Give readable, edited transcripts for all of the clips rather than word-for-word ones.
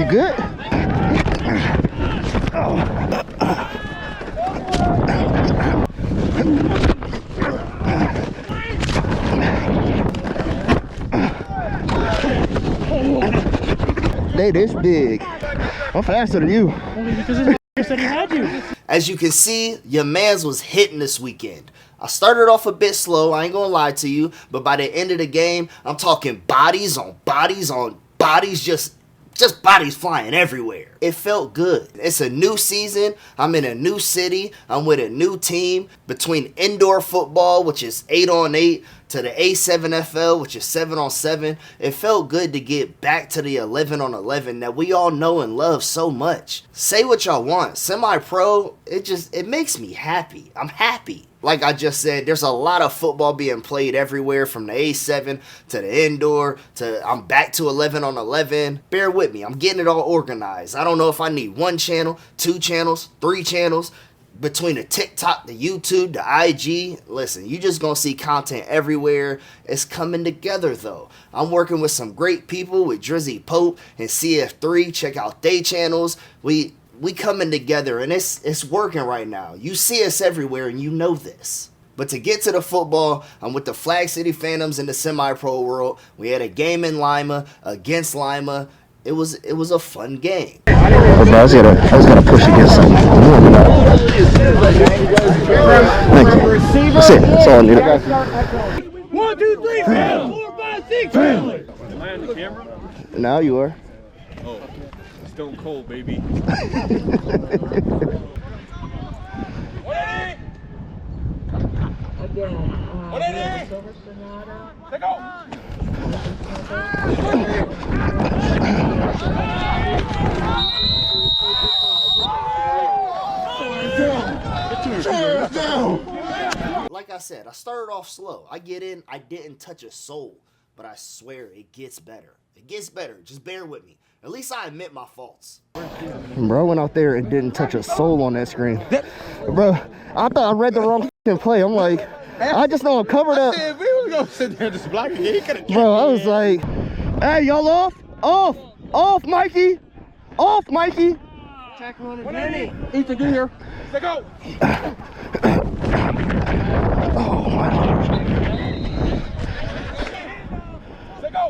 good? They this big. I'm faster than you. Only because his said he had you. As you can see, your mans was hitting this weekend. I started off a bit slow, I ain't gonna lie to you, but by the end of the game, I'm talking bodies on bodies on bodies, just bodies flying everywhere. It felt good. It's a new season. I'm in a new city. I'm with a new team. Between indoor football, which is 8-on-8, to the A7FL, which is 7-on-7, it felt good to get back to the 11-on-11 that we all know and love so much. Say what y'all want. Semi-pro, it makes me happy. I'm happy. Like I just said, there's a lot of football being played everywhere, from the A7 to the indoor to I'm back to 11-on-11. Bear with me. I'm getting it all organized. I don't know if I need 1 channel, 2 channels, 3 channels. Between the TikTok, the YouTube, the IG, listen, you just gonna see content everywhere. It's coming together though. I'm working with some great people with Drizzy Pope and CF3. Check out their channels. We coming together and it's working right now. You see us everywhere and you know this. But to get to the football, I'm with the Flag City Phantoms in the semi-pro world. We had a game in Lima against Lima. It was a fun game. Hey, bro, I was gonna push against something. Thank you. That's it. That's all I need. 1, 2, 3, 4, 5, 6. Family. Am I on the camera? Now you are. Oh, Stone Cold, baby. Like I said, I started off slow. I get in, I didn't touch a soul, but I swear it gets better. It gets better. Just bear with me. At least I admit my faults. Bro, I went out there and didn't touch a soul on that screen. Bro, I thought I read the wrong play. I'm like, I just know I'm covered up. If we was gonna sit there just blocking it, he could have. Bro, I was like, hey, y'all off? Off, Mikey. Off, Mikey. Tackle on the Ethan, get here. Let's go. Oh, my Lord. Let's go.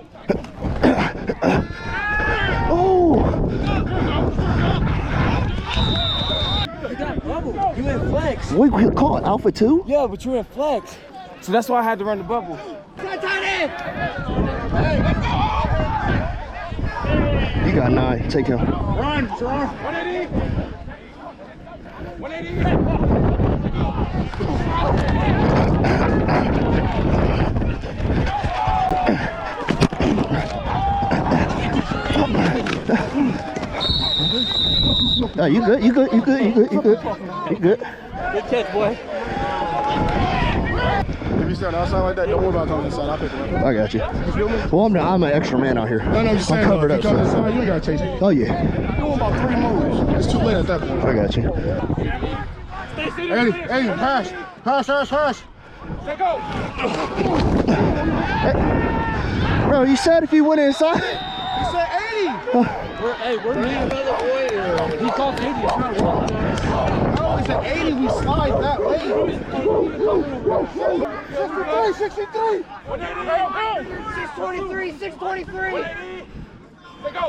Oh. You got bubble. You in flex. We caught Alpha 2? Yeah, but you in flex. So that's why I had to run the bubble. You got 9. Take him. Run, Gerard. 180. 180. No, you good. You good. Good catch, boy. If you stand outside like that, don't worry about coming inside. I'll pick it up. I got you. You feel me? Well, I'm an extra man out here. No, I'm just saying. I'm covered If up. you come So. inside, you ain't gotta chase it. Oh, yeah. Doing about 3 moves. It's too late at that point. I got you. Hey, hash. Let go. Hey, bro, you said if he went inside? You said 80. We're needing another boy. He called 80. It's not wrong. No, it's at 80. We slide that way. 63. 623. Let go.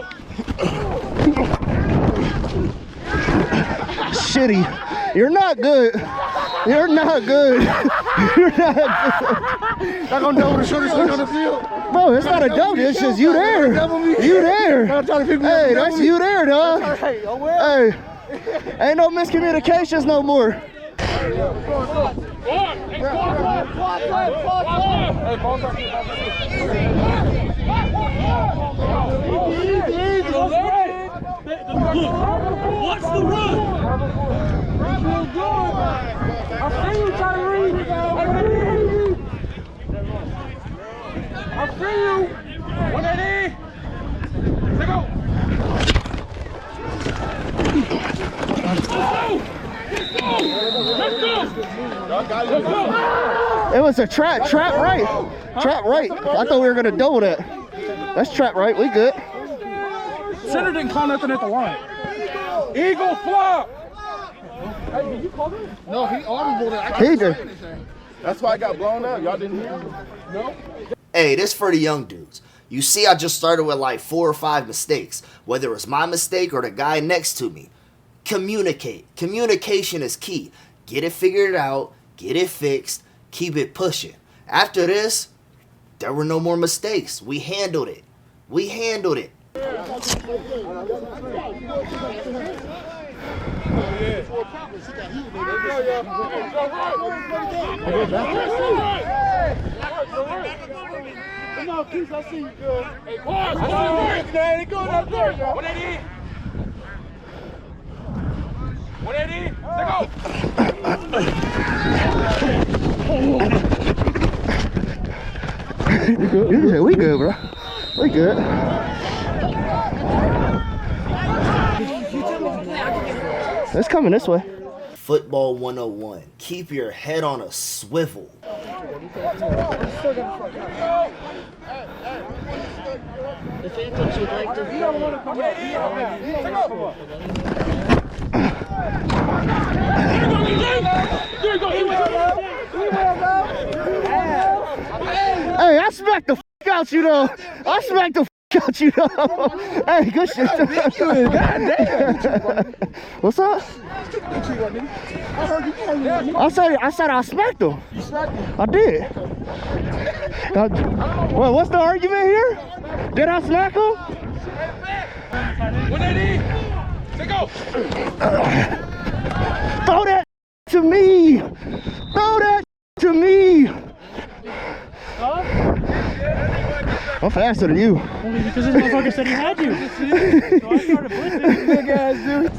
Shitty. You're not good. You're not good. You're not good. Not gonna double the shortest thing on the field. Bro, it's not a double. It's just you there. You there. Hey, that's you there, dog. Hey, ain't no miscommunications no more. Watch the run. I see you, Tyree. I see you. 180. Let go. It was a trap right. Trap right. I thought we were gonna double that. That's trap right. We good. Center didn't call nothing at the line. Eagle flop. Hey, did you call that? No, he audible that. I can't say anything. That's why I got blown out. Y'all didn't hear him? No? Hey, this for the young dudes. You see, I just started with like 4 or 5 mistakes. Whether it's my mistake or the guy next to me. Communicate. Communication is key. Get it figured out. Get it fixed. Keep it pushing. After this, there were no more mistakes. We handled it. We handled it. Come on, Keith, I see you good. Hey, pause. I see you, man. It goes up there, y'all. 180. 180. Let's go. We good, bro. We good. It's coming this way. Football 101. Keep your head on a swivel. The Phantoms would like to. Hey, I smacked the f out you though. I smacked the f out you though. Hey, good shit. What's up? I said I smacked him. I did. Well, what's the argument here? Did I smack him? 180. Let's go. Throw that to me. Throw that to me. I'm faster than you. Only because this motherfucker said he had you. So I started blitzing. Big ass dude.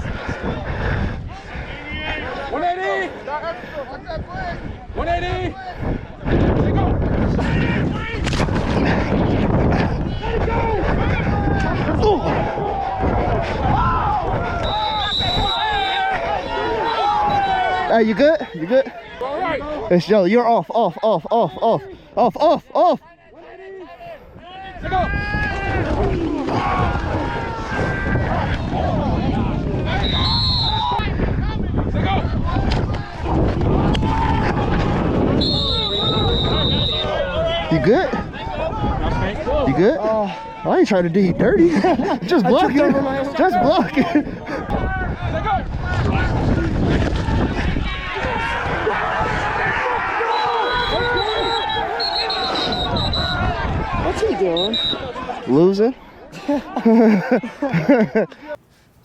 180. 180. Let's go. Hey, you good? You good? All right. It's Joe. You're off. Let's go. Let's go. You good? You good? I ain't trying to do you dirty. Just block it. Just block it. Let's go. What's he doing? Losing.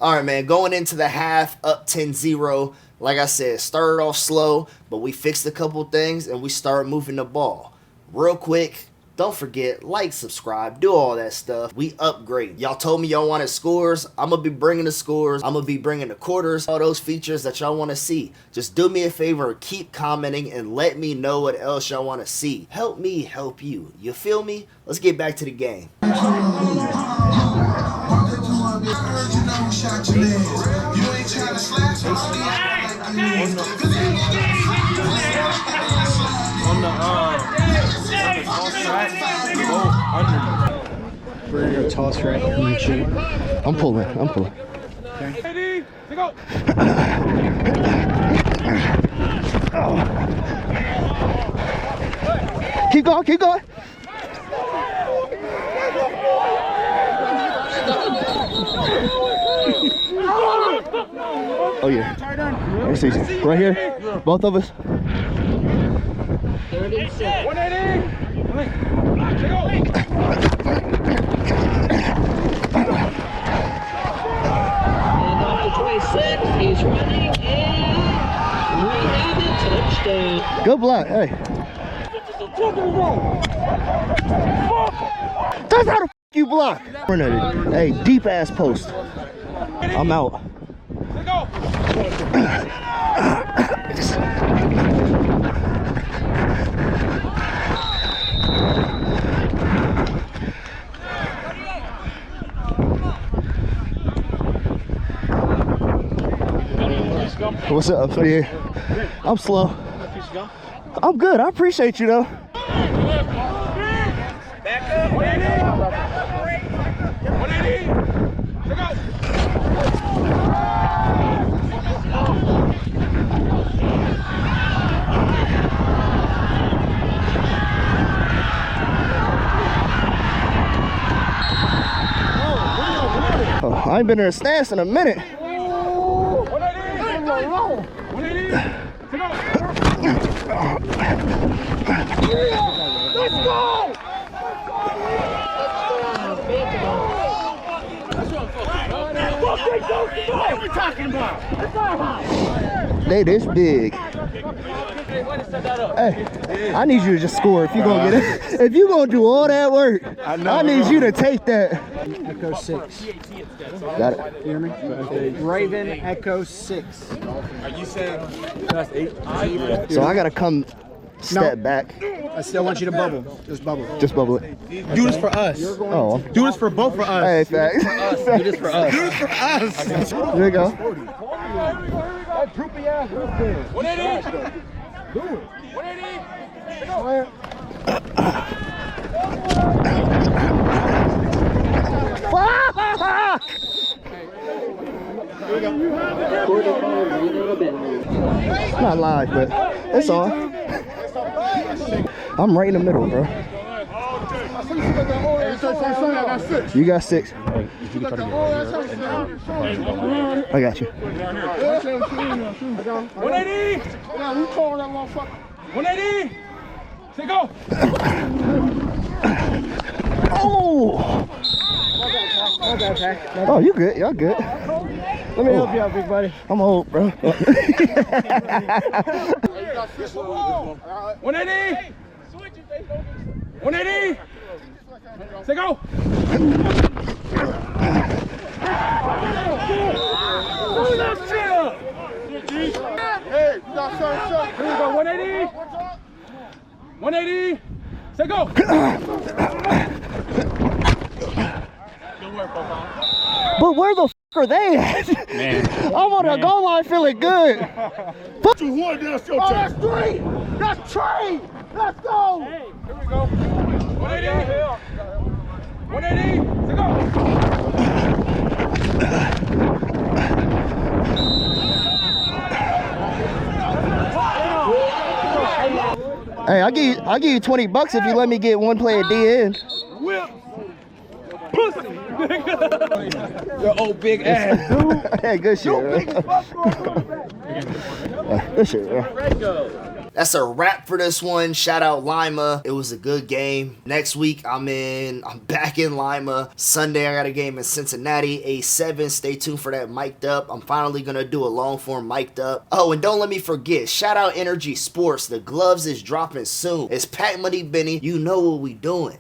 All right, man, going into the half, up 10-0. Like I said, started off slow, but we fixed a couple things and we started moving the ball. Real quick, don't forget, like, subscribe, do all that stuff. We upgrade. Y'all told me y'all wanted scores. I'm going to be bringing the scores. I'm going to be bringing the quarters, all those features that y'all want to see. Just do me a favor, keep commenting and let me know what else y'all want to see. Help me help you. You feel me? Let's get back to the game. We're gonna toss right and then shoot. I'm pulling. Ready? Let's go. Keep going. Oh yeah. Let's see. Right here. Both of us. 36. 180. Let's go. And off the 26, he's running and we have it, touchdown. Good block. Hey. That's how the f you block. Hey, deep ass post. I'm out. Let's go. What's up? Yeah. I'm slow. I'm good. I appreciate you though. Back up. 180. 180. I ain't been in a stance in a minute. Let's go! What are we talking about? They this big. Hey, I need you to just score if you gonna get it. If you gonna do all that work, I need you to take that. Echo 6. Got it. You hear me? Raven Echo 6. Are you saying that's 8? So I gotta come step back. I still want you to bubble. Just bubble. Just bubble it. Do this for us. Oh. Do this for both for us. Hey, thanks. Do this for us. Do this for us. There you go. 180! Do it! 180! Fuck! It's not live, but it's on. I'm right in the middle, bro. You got 6. I got you. 180! 180! Say go! Oh! Oh, you good. Y'all good. Let me help you out, big buddy. I'm old, bro. 180! 180! Say go! Hey, you got something. Here we go, 180! 180! Say go! But where the f are they at? Man. I'm on the goal line feeling good. That's your turn. 3! That's 3! Let's go! Hey, here we go. 180! 180! Say go! Hey, I'll give you 20 bucks if you let me get one play at DN. Whip! Pussy! Your old big ass, dude. Hey, good shit, bro. Good shit, bro. That's a wrap for this one. Shout out Lima. It was a good game. Next week, I'm back in Lima. Sunday, I got a game in Cincinnati, A7. Stay tuned for that mic'd up. I'm finally going to do a long form mic'd up. Oh, and don't let me forget, shout out Energy Sports. The gloves is dropping soon. It's Pack Money Benny. You know what we doing.